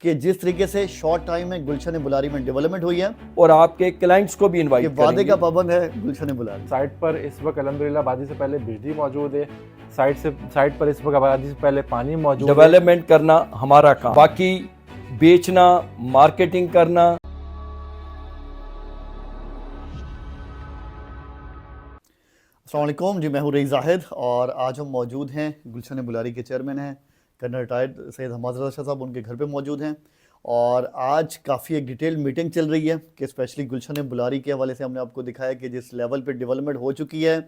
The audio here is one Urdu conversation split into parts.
کہ جس طریقے سے شارٹ ٹائم میں گلشن بلاری میں ڈیولپمنٹ ہوئی ہے اور آپ کے کلائنٹس کو بھی انوائٹ کہ کریں وعدے گے. کا پابند ہے گلشن بلاری. سائٹ پر اس وقت الحمدللہ آبادی سے پہلے بجلی موجود ہے. سائٹ پر اس وقت آبادی سے پہلے پانی موجود ہے. ڈیولپمنٹ کرنا ہمارا کام, باقی بیچنا, مارکیٹنگ کرنا. السلام علیکم جی, میں ہوں رئیس زاہد اور آج ہم موجود ہیں گلشن بلاری کے چیئرمین ہیں کرنل ریٹائرڈ سید حماد رضا شاہ صاحب, ان کے گھر پہ موجود ہیں. اور آج کافی ایک ڈیٹیل میٹنگ چل رہی ہے کہ اسپیشلی گلشن بلاری کے حوالے سے ہم نے آپ کو دکھایا کہ جس لیول پہ ڈیولپمنٹ ہو چکی ہے,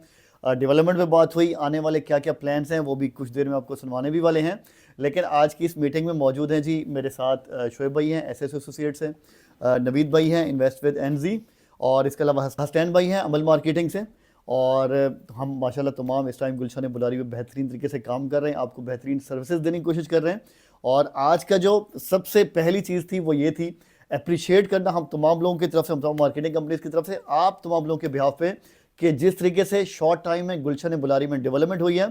ڈیولپمنٹ پہ بات ہوئی, آنے والے کیا کیا پلانس ہیں وہ بھی کچھ دیر میں آپ کو سنوانے بھی والے ہیں. لیکن آج کی اس میٹنگ میں موجود ہیں جی میرے ساتھ شعیب بھائی ہیں ایس ایس ایسوسیٹس ہیں, نوید بھائی ہیں انویسٹ ود این زی, اور اس کے علاوہ حسین بھائی ہیں عمل مارکیٹنگ سے. اور ہم ماشاءاللہ تمام اس ٹائم گلشن بلاری میں بہترین طریقے سے کام کر رہے ہیں, آپ کو بہترین سروسز دینے کی کوشش کر رہے ہیں. اور آج کا جو سب سے پہلی چیز تھی وہ یہ تھی اپریشیٹ کرنا ہم تمام لوگوں کی طرف سے, ہم تمام مارکیٹنگ کمپنیز کی طرف سے, آپ تمام لوگوں کے بہاف پہ کہ جس طریقے سے شارٹ ٹائم میں گلشن بلاری میں ڈیولپمنٹ ہوئی ہے.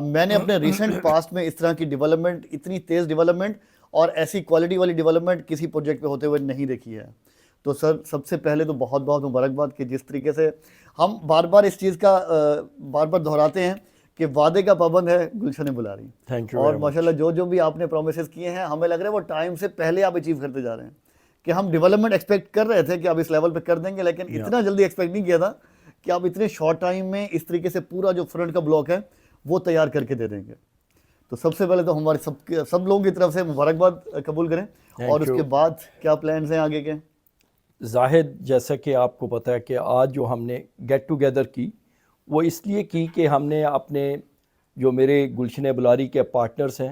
میں نے اپنے ریسنٹ پاسٹ میں اس طرح کی ڈیولپمنٹ, اتنی تیز ڈیولپمنٹ اور ایسی کوالٹی والی ڈیولپمنٹ کسی پروجیکٹ پہ ہوتے ہوئے نہیں دیکھی ہے. تو سر سب سے پہلے تو بہت بہت مبارکباد کہ جس طریقے سے ہم بار بار اس چیز کا بار بار دہراتے ہیں کہ وعدے کا پابند ہے گلشن بلاری. Thank you. اور ماشاءاللہ جو بھی آپ نے پرومسز کیے ہیں ہمیں لگ رہا ہے وہ ٹائم سے پہلے آپ اچیو کرتے جا رہے ہیں. کہ ہم ڈیولپمنٹ ایکسپیکٹ کر رہے تھے کہ آپ اس لیول پہ کر دیں گے, لیکن اتنا جلدی ایکسپیکٹ نہیں کیا تھا کہ آپ اتنے شارٹ ٹائم میں اس طریقے سے پورا جو فرنٹ کا بلاک ہے وہ تیار کر کے دے دیں گے. تو سب سے پہلے تو ہمارے سب لوگوں کی طرف سے مبارکباد قبول کریں. اور اس کے بعد کیا پلانز ہیں آگے کے؟ زاہد, جیسا کہ آپ کو پتہ ہے کہ آج جو ہم نے گیٹ ٹوگیدر کی وہ اس لیے کی کہ ہم نے اپنے جو میرے گلشن بلاری کے پارٹنرز ہیں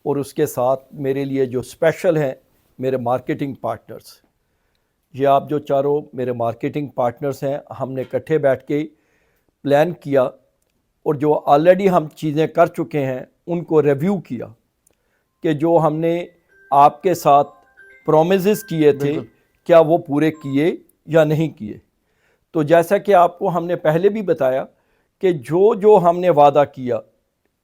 اور اس کے ساتھ میرے لیے جو اسپیشل ہیں میرے مارکیٹنگ پارٹنرز, یہ آپ جو چاروں میرے مارکیٹنگ پارٹنرز ہیں, ہم نے اکٹھے بیٹھ کے پلان کیا اور جو آلریڈی ہم چیزیں کر چکے ہیں ان کو ریویو کیا کہ جو ہم نے آپ کے ساتھ پرومسز کیے تھے کیا وہ پورے کیے یا نہیں کیے. تو جیسا کہ آپ کو ہم نے پہلے بھی بتایا کہ جو ہم نے وعدہ کیا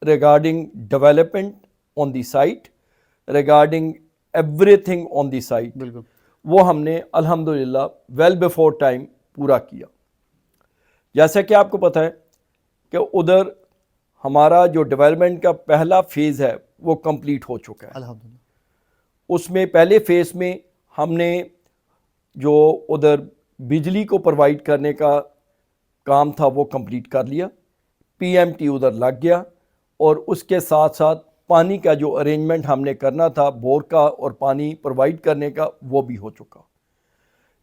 regarding development on the site, regarding everything on the site, وہ ہم نے الحمدللہ ویل بیفور ٹائم پورا کیا. جیسا کہ آپ کو پتہ ہے کہ ادھر ہمارا جو ڈیولپمنٹ کا پہلا فیز ہے وہ کمپلیٹ ہو چکا ہے الحمدللہ. اس میں پہلے فیز میں ہم نے جو ادھر بجلی کو پرووائڈ کرنے کا کام تھا وہ کمپلیٹ کر لیا, پی ایم ٹی ادھر لگ گیا, اور اس کے ساتھ ساتھ پانی کا جو ارینجمنٹ ہم نے کرنا تھا بور کا اور پانی پرووائڈ کرنے کا وہ بھی ہو چکا.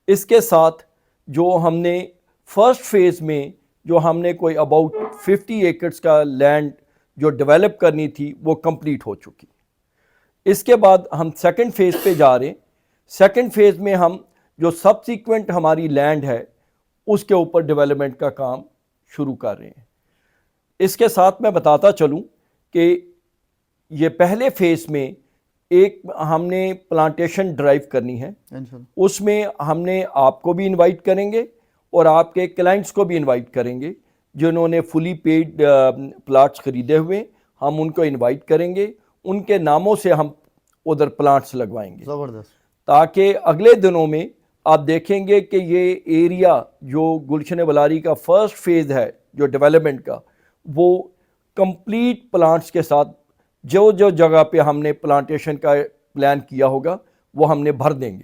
اس کے ساتھ جو ہم نے فرسٹ فیز میں جو ہم نے کوئی اباؤٹ 50 ایکڑز کا لینڈ جو ڈیولپ کرنی تھی وہ کمپلیٹ ہو چکی. اس کے بعد ہم سیکنڈ فیز پہ جا رہے ہیں. سیکنڈ فیز میں ہم جو سبسیکوینٹ ہماری لینڈ ہے اس کے اوپر ڈیولپمنٹ کا کام شروع کر رہے ہیں. اس کے ساتھ میں بتاتا چلوں کہ یہ پہلے فیز میں ایک ہم نے پلانٹیشن ڈرائیو کرنی ہے, اس میں ہم نے آپ کو بھی انوائٹ کریں گے اور آپ کے کلائنٹس کو بھی انوائٹ کریں گے جنہوں نے فلی پیڈ پلاٹس خریدے ہوئے, ہم ان کو انوائٹ کریں گے, ان کے ناموں سے ہم ادھر پلانٹس لگوائیں گے. زبردست. تاکہ اگلے دنوں میں آپ دیکھیں گے کہ یہ ایریا جو گلشن بلاری کا فرسٹ فیز ہے جو ڈیولپمنٹ کا, وہ کمپلیٹ پلانٹس کے ساتھ جو جگہ پہ ہم نے پلانٹیشن کا پلان کیا ہوگا وہ ہم نے بھر دیں گے.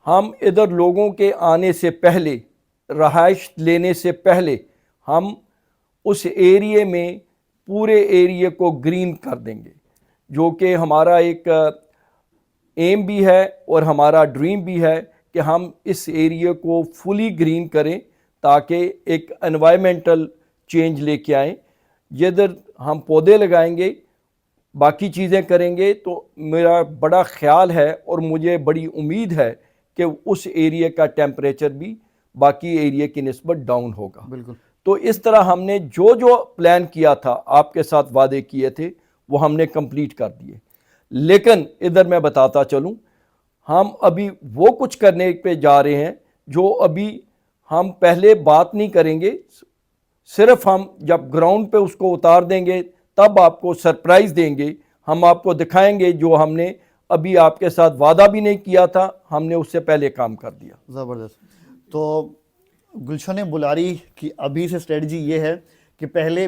ہم ادھر لوگوں کے آنے سے پہلے, رہائش لینے سے پہلے, ہم اس ایریے میں پورے ایریے کو گرین کر دیں گے, جو کہ ہمارا ایک ایم بھی ہے اور ہمارا ڈریم بھی ہے کہ ہم اس ایریے کو فلی گرین کریں تاکہ ایک انوائرمنٹل چینج لے کے آئیں. جدھر ہم پودے لگائیں گے, باقی چیزیں کریں گے, تو میرا بڑا خیال ہے اور مجھے بڑی امید ہے کہ اس ایریے کا ٹیمپریچر بھی باقی ایریے کی نسبت ڈاؤن ہوگا. بالکل. تو اس طرح ہم نے جو پلان کیا تھا, آپ کے ساتھ وعدے کیے تھے, وہ ہم نے کمپلیٹ کر دیے. لیکن ادھر میں بتاتا چلوں, ہم ابھی وہ کچھ کرنے پہ جا رہے ہیں جو ابھی ہم پہلے بات نہیں کریں گے, صرف ہم جب گراؤنڈ پہ اس کو اتار دیں گے تب آپ کو سرپرائز دیں گے. ہم آپ کو دکھائیں گے جو ہم نے ابھی آپ کے ساتھ وعدہ بھی نہیں کیا تھا, ہم نے اس سے پہلے کام کر دیا. زبردست. تو گلشن بلاری کی ابھی سے اسٹریٹجی یہ ہے کہ پہلے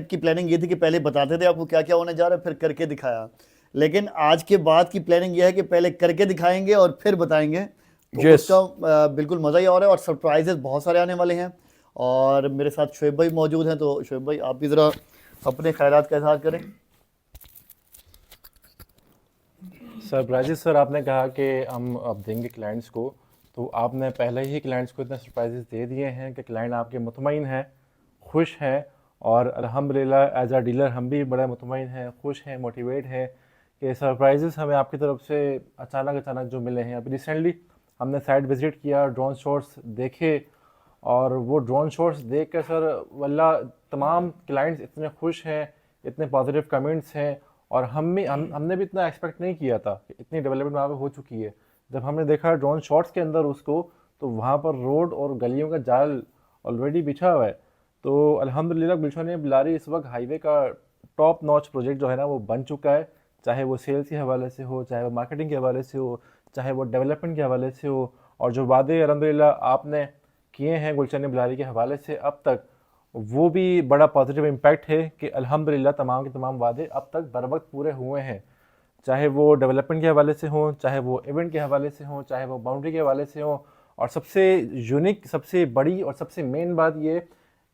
کی پلاننگ یہ تھی کہ پہلے بتاتے تھے آپ کو کیا کیا ہونے جا رہا ہے, پھر کر کے دکھایا, لیکن آج کے بعد کی پلاننگ یہ ہے کہ پہلے کر کے دکھائیں گے اور پھر بتائیں گے. تو اس کا بالکل مزہ ہی اور ہے, اور سرپرائزز بہت سارے آنے والے ہیں. اور میرے ساتھ شعیب بھائی موجود ہیں, تو شعیب بھائی آپ بھی ذرا اپنے خیالات کا اظہار کریں. سرپرائزز سر آپ نے کہا کہ ہم اب دیں گے کلائنٹس کو, تو آپ نے پہلے ہی کلائنٹس کو اتنے سرپرائزز دے دیے ہیں کہ کلائنٹ آپ کے مطمئن ہیں, خوش ہیں, اور الحمدللہ ایز اے ڈیلر ہم بھی بڑے مطمئن ہیں, خوش ہیں, موٹیویٹ ہیں کہ سرپرائزز ہمیں آپ کی طرف سے اچانک جو ملے ہیں. ابھی ریسنٹلی ہم نے سائٹ وزٹ کیا, ڈرون شاٹس دیکھے, اور وہ ڈرون شاٹس دیکھ کر سر واللہ تمام کلائنٹس اتنے خوش ہیں, اتنے پازیٹیو کمنٹس ہیں, اور ہم نے بھی اتنا ایکسپیکٹ نہیں کیا تھا کہ اتنی ڈیولپمنٹ وہاں پہ ہو چکی ہے. جب ہم نے دیکھا ڈرون شاٹس کے اندر اس کو, تو وہاں پر روڈ اور گلیوں کا جال آلریڈی بچھا ہوا ہے. تو الحمدللہ گلشن بلاری اس وقت ہائی وے کا ٹاپ نوچ پروجیکٹ جو ہے نا وہ بن چکا ہے, چاہے وہ سیلز کے حوالے سے ہو, چاہے وہ مارکیٹنگ کے حوالے سے ہو, چاہے وہ ڈیولپمنٹ کے حوالے سے ہو. اور جو وعدے الحمدللہ آپ نے کیے ہیں گلشن بلاری کے حوالے سے اب تک, وہ بھی بڑا پازیٹیو امپیکٹ ہے کہ الحمدللہ تمام کے تمام وعدے اب تک بر وقت پورے ہوئے ہیں, چاہے وہ ڈیولپمنٹ کے حوالے سے ہوں, چاہے وہ ایونٹ کے حوالے سے ہوں, چاہے وہ باؤنڈری کے حوالے سے ہوں. اور سب سے یونیک, سب سے بڑی اور سب سے مین بات یہ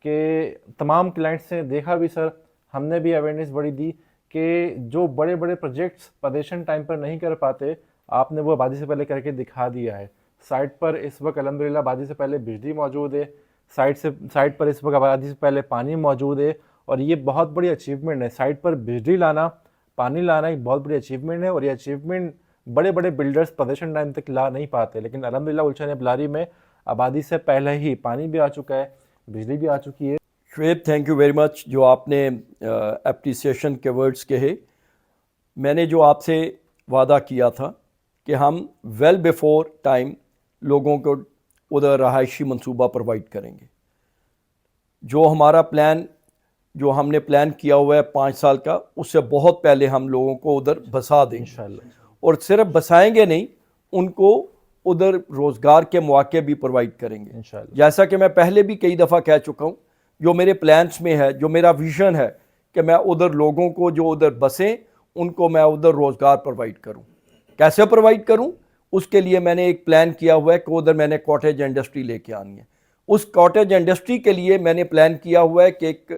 کہ تمام کلائنٹس نے دیکھا بھی سر, ہم نے بھی اویئرنیس بڑی دی کہ جو بڑے بڑے پروجیکٹس پوزیشن ٹائم پر نہیں کر پاتے, آپ نے وہ آبادی سے پہلے کر کے دکھا دیا ہے. سائٹ پر اس وقت الحمدللہ آبادی سے پہلے بجلی موجود ہے, سائٹ پر اس وقت آبادی سے پہلے پانی موجود ہے, اور یہ بہت بڑی اچیومنٹ ہے. سائٹ پر بجلی لانا, پانی لانا ایک بہت بڑی اچیومنٹ ہے, اور یہ اچیومنٹ بڑے بڑے بلڈرز پوزیشن ٹائم تک لا نہیں پاتے. لیکن الحمدللہ گلشن بلاری میں آبادی سے پہلے ہی پانی بھی آ چکا ہے, بجلی بھی آ چکی ہے. شعیب تھینک یو ویری مچ جو آپ نے اپریسیشن کے ورڈز کہے. میں نے جو آپ سے وعدہ کیا تھا کہ ہم ویل بیفور ٹائم لوگوں کو ادھر رہائشی منصوبہ پرووائڈ کریں گے. جو ہمارا پلان, جو ہم نے پلان کیا ہوا ہے 5 سال کا, اس سے بہت پہلے ہم لوگوں کو ادھر بسا دیں گے. انشاءاللہ. اور صرف بسائیں گے نہیں, ان کو ادھر روزگار کے مواقع بھی پرووائڈ کریں گے. انشاءاللہ. جیسا کہ میں پہلے بھی کئی دفعہ کہہ چکا ہوں, جو میرے پلانس میں ہے, جو میرا ویژن ہے کہ میں ادھر لوگوں کو جو ادھر بسیں ان کو میں ادھر روزگار پرووائڈ کروں. کیسے پرووائڈ کروں, اس کے لیے میں نے ایک پلان کیا ہوا ہے کہ ادھر میں نے کاٹیج انڈسٹری لے کے آنی ہے. اس کاٹیج انڈسٹری کے لیے میں نے پلان کیا ہوا ہے کہ ایک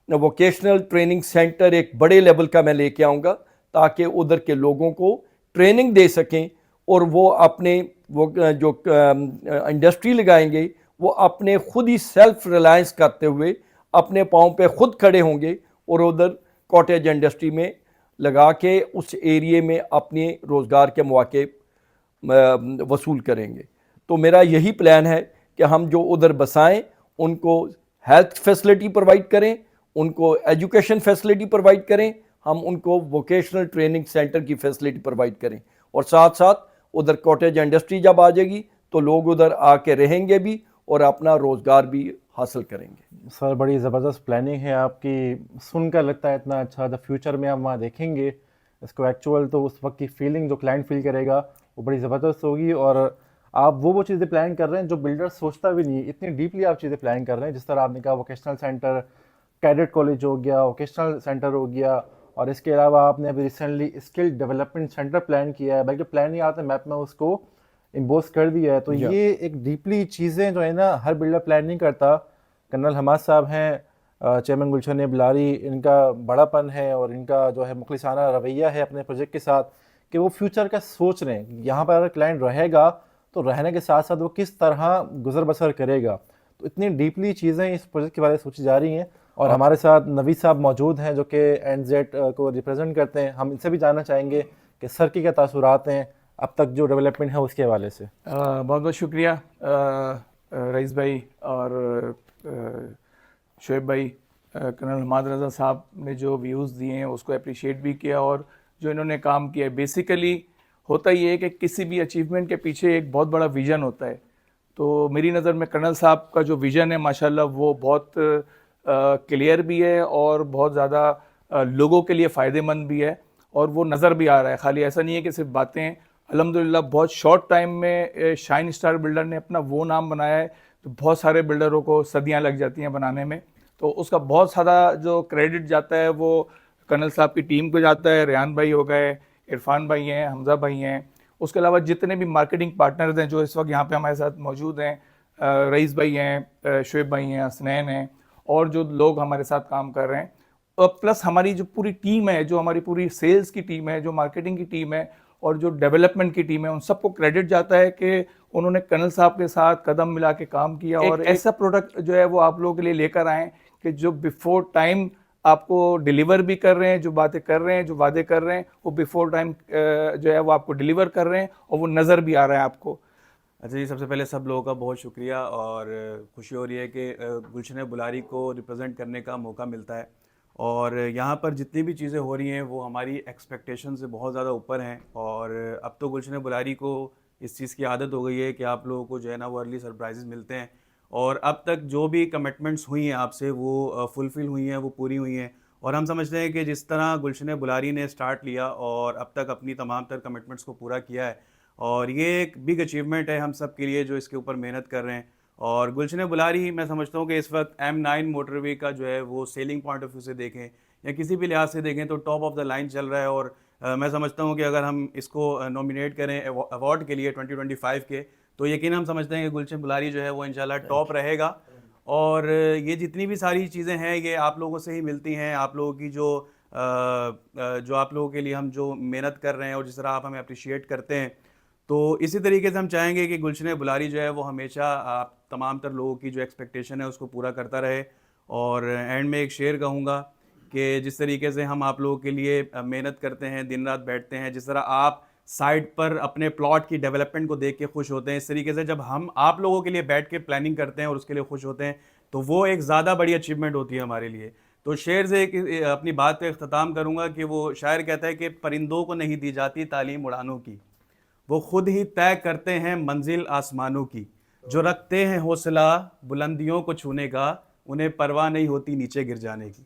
ووکیشنل ٹریننگ سینٹر ایک بڑے لیول کا میں لے کے آؤں گا, تاکہ ادھر کے لوگوں کو ٹریننگ دے سکیں, اور وہ اپنے وہ جو انڈسٹری لگائیں گے وہ اپنے خود ہی سیلف ریلائنس کرتے ہوئے اپنے پاؤں پہ خود کھڑے ہوں گے, اور ادھر کاٹیج انڈسٹری میں لگا کے اس ایریے میں اپنے روزگار کے مواقع وصول کریں گے. تو میرا یہی پلان ہے کہ ہم جو ادھر بسائیں ان کو ہیلتھ فیسلٹی پرووائڈ کریں, ان کو ایجوکیشن فیسلٹی پرووائڈ کریں, ہم ان کو ووکیشنل ٹریننگ سینٹر کی فیسلٹی پرووائڈ کریں, اور ساتھ ساتھ ادھر کاٹیج انڈسٹری جب آ جائے گی تو لوگ ادھر آ کے رہیں گے بھی اور اپنا روزگار بھی حاصل کریں گے. سر بڑی زبردست پلاننگ ہے آپ کی, سن کر لگتا ہے اتنا اچھا. جب فیوچر میں ہم وہاں دیکھیں گے اس کو ایکچوئل, تو اس وقت کی فیلنگ جو کلائنٹ فیل کرے گا وہ بڑی زبردست ہوگی. اور آپ وہ چیزیں پلان کر رہے ہیں جو بلڈر سوچتا بھی نہیں, اتنی ڈیپلی آپ چیزیں پلان کر رہے ہیں. جس طرح آپ نے کہا ووکیشنل سینٹر, کیڈٹ کالج ہو گیا, ووکیشنل سینٹر ہو گیا, اور اس کے علاوہ آپ نے ابھی recently skill development centre plan کیا ہے, بلکہ پلان نہیں آتا میپ میں اس کو امبوز کر دیا ہے. تو یہ ایک ڈیپلی چیزیں جو ہے نا ہر بلڈر پلان نہیں کرتا. کرنل حماد صاحب ہیں چیئرمین گلشن بلاری, ان کا بڑا پن ہے اور ان کا جو ہے مخلصانہ رویہ ہے اپنے پروجیکٹ کے ساتھ کہ وہ فیوچر کا سوچ رہے ہیں. یہاں پر اگر کلائنٹ رہے گا تو رہنے کے ساتھ ساتھ وہ کس طرح گزر بسر کرے گا. تو اتنی ڈیپلی چیزیں اس پروجیکٹ کے بارے میں سوچی جا رہی ہیں. اور ہمارے ساتھ نوید صاحب موجود ہیں جو کہ NZ کو ریپرزینٹ کرتے ہیں. ہم ان سے بھی جاننا چاہیں گے کہ سر کی کیا تاثرات ہیں اب تک جو ڈیولپمنٹ ہے اس کے حوالے سے. بہت بہت شکریہ رئیس بھائی اور شعیب بھائی. کرنل حماد رضا صاحب نے جو ویوز دیے ہیں اس کو اپریشیٹ بھی کیا, اور جو انہوں نے کام کیا ہے. بیسیکلی ہوتا یہ ہے کہ کسی بھی اچیومنٹ کے پیچھے ایک بہت بڑا ویژن ہوتا ہے. تو میری نظر میں کرنل صاحب کا جو ویژن ہے ماشاءاللہ وہ بہت کلیئر بھی ہے اور بہت زیادہ لوگوں کے لیے فائدہ مند بھی ہے. اور وہ نظر بھی آ رہا ہے. خالی ایسا نہیں ہے کہ صرف باتیں ہیں. الحمدللہ بہت شارٹ ٹائم میں شائن اسٹار بلڈر نے اپنا وہ نام بنایا ہے تو بہت سارے بلڈروں کو صدیاں لگ جاتی ہیں بنانے میں. تو اس کا بہت سارا جو کریڈٹ جاتا ہے وہ کرنل صاحب کی ٹیم کو جاتا ہے. ریان بھائی ہو گئے, عرفان بھائی ہیں, حمزہ بھائی ہیں, اس کے علاوہ جتنے بھی مارکیٹنگ پارٹنرز ہیں جو اس وقت یہاں پہ ہمارے ساتھ موجود ہیں, رئیس بھائی ہیں, شعیب بھائی ہیں, حسنین ہیں, اور جو لوگ ہمارے ساتھ کام کر رہے ہیں, اور پلس ہماری جو پوری ٹیم ہے, جو ہماری پوری سیلز کی ٹیم ہے, جو مارکیٹنگ کی ٹیم ہے, اور جو ڈیولپمنٹ کی ٹیم ہے, ان سب کو کریڈٹ جاتا ہے کہ انہوں نے کرنل صاحب کے ساتھ قدم ملا کے کام کیا اور ایسا پروڈکٹ جو ہے وہ آپ لوگوں کے لیے لے کر آئیں کہ جو بیفور ٹائم آپ کو ڈیلیور بھی کر رہے ہیں, جو باتیں کر رہے ہیں, جو وعدے کر رہے ہیں, وہ بیفور ٹائم جو ہے وہ آپ کو ڈیلیور کر رہے ہیں اور وہ نظر بھی آ رہا ہے آپ کو. اچھا جی, سب سے پہلے سب لوگوں کا بہت شکریہ, اور خوشی ہو رہی ہے کہ گلشن بلاری کو ریپرزینٹ کرنے کا موقع ملتا ہے, اور یہاں پر جتنی بھی چیزیں ہو رہی ہیں وہ ہماری ایکسپیکٹیشن سے بہت زیادہ اوپر ہیں. اور اب تو گلشن بلاری کو اس چیز کی عادت ہو گئی ہے کہ آپ لوگوں کو جو ہے نا وہ ارلی سرپرائزز ملتے ہیں, اور اب تک جو بھی کمٹمنٹس ہوئی ہیں آپ سے وہ فلفل ہوئی ہیں, وہ پوری ہوئی ہیں. اور ہم سمجھتے ہیں کہ جس طرح گلشن بلاری نے سٹارٹ لیا اور اب تک اپنی تمام تر کمٹمنٹس کو پورا کیا ہے, اور یہ ایک بگ اچیومنٹ ہے ہم سب کے لیے جو اس کے اوپر محنت کر رہے ہیں. اور گلشن بلاری میں سمجھتا ہوں کہ اس وقت M9 موٹر وے کا جو ہے وہ سیلنگ پوائنٹ آف ویو سے دیکھیں یا کسی بھی لحاظ سے دیکھیں تو ٹاپ آف دا لائن چل رہا ہے. اور میں سمجھتا ہوں کہ اگر ہم اس کو نومینیٹ کریں ایوارڈ کے لیے 2025 کے, تو یقیناً ہم سمجھتے ہیں کہ گلشن بلاری جو ہے وہ انشاءاللہ ٹاپ رہے گا. اور یہ جتنی بھی ساری چیزیں ہیں یہ آپ لوگوں سے ہی ملتی ہیں, آپ لوگوں کی جو آپ لوگوں کے لیے ہم جو محنت کر رہے ہیں اور جس طرح آپ ہمیں اپریشیٹ کرتے ہیں, تو اسی طریقے سے ہم چاہیں گے کہ گلشن بلاری جو ہے وہ ہمیشہ آپ تمام تر لوگوں کی جو ایکسپیکٹیشن ہے اس کو پورا کرتا رہے. اور اینڈ میں ایک شعر کہوں گا کہ جس طریقے سے ہم آپ لوگوں کے لیے محنت کرتے ہیں, دن رات بیٹھتے ہیں, جس طرح آپ سائٹ پر اپنے پلاٹ کی ڈیولپمنٹ کو دیکھ کے خوش ہوتے ہیں, اس طریقے سے جب ہم آپ لوگوں کے لیے بیٹھ کے پلاننگ کرتے ہیں اور اس کے لیے خوش ہوتے ہیں تو وہ ایک زیادہ بڑی اچیومنٹ ہوتی ہے ہمارے لیے. تو شعر سے اپنی بات پہ اختتام کروں گا کہ وہ شاعر کہتا ہے کہ پرندوں کو نہیں دی جاتی تعلیم اڑانوں کی, وہ خود ہی طے کرتے ہیں منزل آسمانوں کی, جو رکھتے ہیں حوصلہ بلندیوں کو چھونے کا, انہیں پرواہ نہیں ہوتی نیچے گر جانے کی.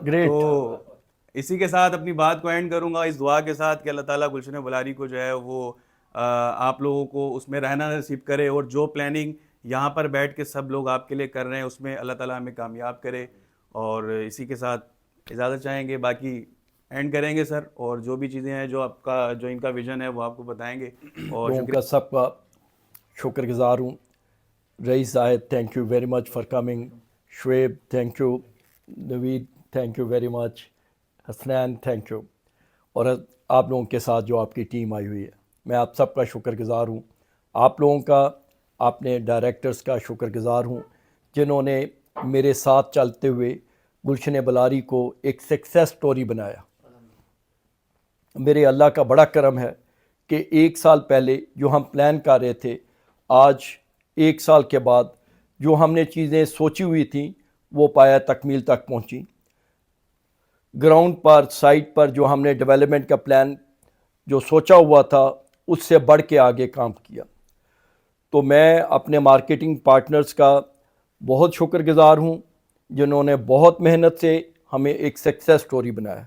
گریٹ. تو اسی کے ساتھ اپنی بات کو اینڈ کروں گا اس دعا کے ساتھ کہ اللہ تعالیٰ گلشن بلاری کو جو ہے وہ آپ لوگوں کو اس میں رہنا نصیب کرے, اور جو پلاننگ یہاں پر بیٹھ کے سب لوگ آپ کے لیے کر رہے ہیں اس میں اللہ تعالیٰ ہمیں کامیاب کرے. اور اسی کے ساتھ اجازت چاہیں گے, باقی اینڈ کریں گے سر, اور جو بھی چیزیں ہیں جو آپ کا جو ان کا ویژن ہے وہ آپ کو بتائیں گے. اور لوگوں کا سب کا شکر گزار ہوں. Raees Zahid, thank you very much for coming. Shoaib, thank you. Naveed, thank you very much. Hasnain, thank you. اور آپ لوگوں کے ساتھ جو آپ کی ٹیم آئی ہوئی ہے, میں آپ سب کا شکر گزار ہوں. آپ لوگوں کا, اپنے ڈائریکٹرز کا شکر گزار ہوں جنہوں نے میرے ساتھ چلتے ہوئے گلشن بلاری کو ایک سکسیس سٹوری بنایا. میرے اللہ کا بڑا کرم ہے کہ 1 سال پہلے جو ہم پلان کر رہے تھے, آج 1 سال کے بعد جو ہم نے چیزیں سوچی ہوئی تھیں وہ پایا تکمیل تک پہنچی. گراؤنڈ پر, سائٹ پر جو ہم نے ڈیولپمنٹ کا پلان جو سوچا ہوا تھا اس سے بڑھ کے آگے کام کیا. تو میں اپنے مارکیٹنگ پارٹنرز کا بہت شکر گزار ہوں جنہوں نے بہت محنت سے ہمیں ایک سکسیس سٹوری بنایا.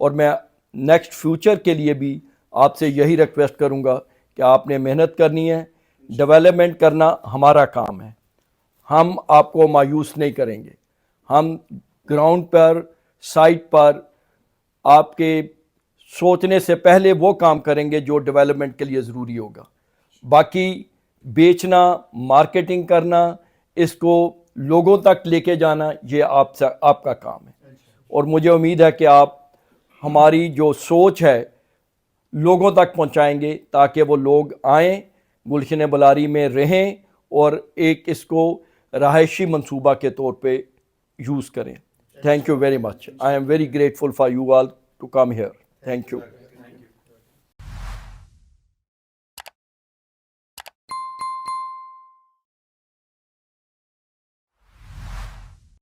اور میں نیکسٹ فیوچر کے لیے بھی آپ سے یہی ریکویسٹ کروں گا کہ آپ نے محنت کرنی ہے, ڈیولپمنٹ کرنا ہمارا کام ہے, ہم آپ کو مایوس نہیں کریں گے. ہم گراؤنڈ پر, سائٹ پر آپ کے سوچنے سے پہلے وہ کام کریں گے جو ڈیولپمنٹ کے لیے ضروری ہوگا. باقی بیچنا, مارکیٹنگ کرنا, اس کو لوگوں تک لے کے جانا, یہ آپ کا کام ہے. اور مجھے امید ہے کہ آپ ہماری جو سوچ ہے لوگوں تک پہنچائیں گے تاکہ وہ لوگ آئیں, گلشن بلاری میں رہیں اور ایک اس کو رہائشی منصوبہ کے طور پہ یوز کریں. Thank you very much. I am very grateful for you all to come here. Thank you.